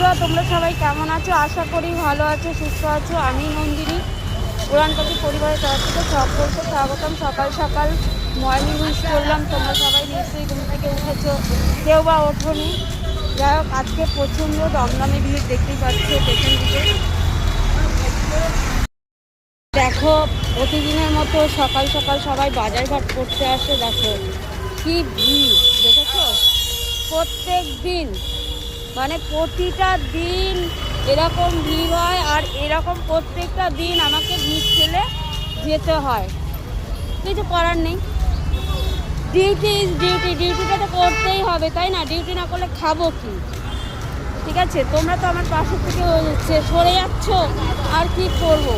বন্ধুরা, তোমরা সবাই কেমন আছো? আশা করি ভালো আছো, সুস্থ আছো। আমি নন্দিনী, উড়ানপাখি পরিবারের তরফ থেকে সকলকে স্বাগতম। সকাল সকাল মর্নিং উইশ করলাম। তোমরা সবাই নিশ্চয়ই ঘুম থেকে উঠেছো, কেউ বা ওঠোনি। যাই হোক, আজকে প্রচণ্ড দমদমে ভিড় দেখতেই পাচ্ছ পেছন দিকে। দেখো, প্রতিদিনের মতো সকাল সকাল সবাই বাজারঘাট করতে আসে। দেখো কি ভিড়, দেখেছো? প্রত্যেক দিন মানে প্রতিটা দিন এরকম ভিড় হয়, আর এরকম প্রত্যেকটা দিন আমাকে ভিড় ঠেলে যেতে হয়। কিছু করার নেই, ডিউটি ইজ ডিউটি, ডিউটিটা তো করতেই হবে, তাই না? ডিউটি না করলে খাবো কি? ঠিক আছে, তোমরা তো আমার পাশে থেকে সরে যাচ্ছ, আর কি করবো?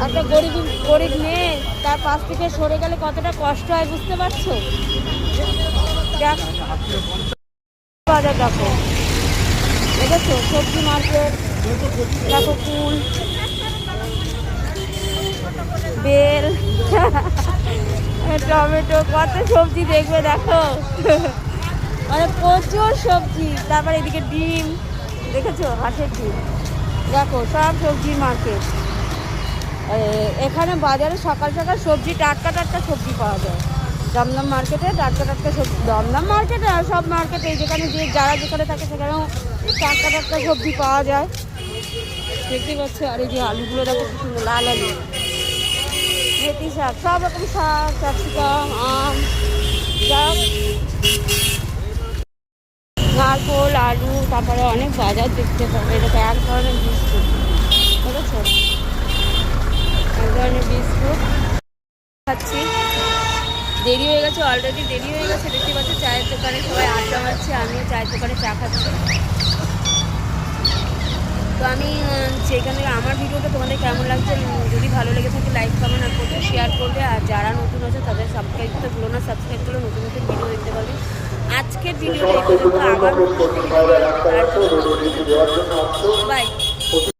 একটা গরিব গরিব মেয়ে তার পাশ থেকে সরে গেলে কতটা কষ্ট হয়, বুঝতে পারছো? বাজার দেখো, দেখেছো? সবজি মার্কেট দেখো, ফুল, বেল, টমেটো, কত সবজি দেখবে দেখো। মানে প্রচুর সবজি। তারপরে এদিকে ডিম, দেখেছো? হাঁসের ডিম, দেখো সব সবজির মার্কেট। এখানে বাজারে সকাল সকাল সবজি, টাটকা টাটকা সবজি পাওয়া যায়। দমদম মার্কেটে টাটকা টাটকা সবজি, দমদম মার্কেটে আর সব মার্কেটে যেখানে যারা যেখানে থাকে সেখানেও টাটকা টাটকা সবজি পাওয়া যায়, দেখতে পাচ্ছ। আর এই যে আলুগুলো দেখো কি সুন্দর, লাল আলু, মেথি শাক, সব রকম শাক, ক্যাপসিকাম, আম, যা নারকোল, আলু, তারপরে অনেক বাজার দেখতে পাবে। এটা এক ধরনের বিস্কুট, বুঝেছো? এক ধরনের বিস্কুট খাচ্ছি। দেরি হয়ে গেছে, অলরেডি দেরি হয়ে গেছে। দেখতে পাচ্ছি চায়ের দোকানে সবাই আড্ডা মারছে, আমিও চায়ের দোকানে চা খাচ্ছি। তো আমি সেইখান থেকে আমার ভিডিওটা তোমাদের কেমন লাগছে, যদি ভালো লেগে থাকে লাইক কমেন্ট আর করতে শেয়ার করবে। আর যারা নতুন আছে তাদের সাবস্ক্রাইব করতে ভুলো না, সাবস্ক্রাইব করলে নতুন নতুন ভিডিও দেখতে পাবে। আজকের ভিডিওটা এই পর্যন্ত। আবার বাই।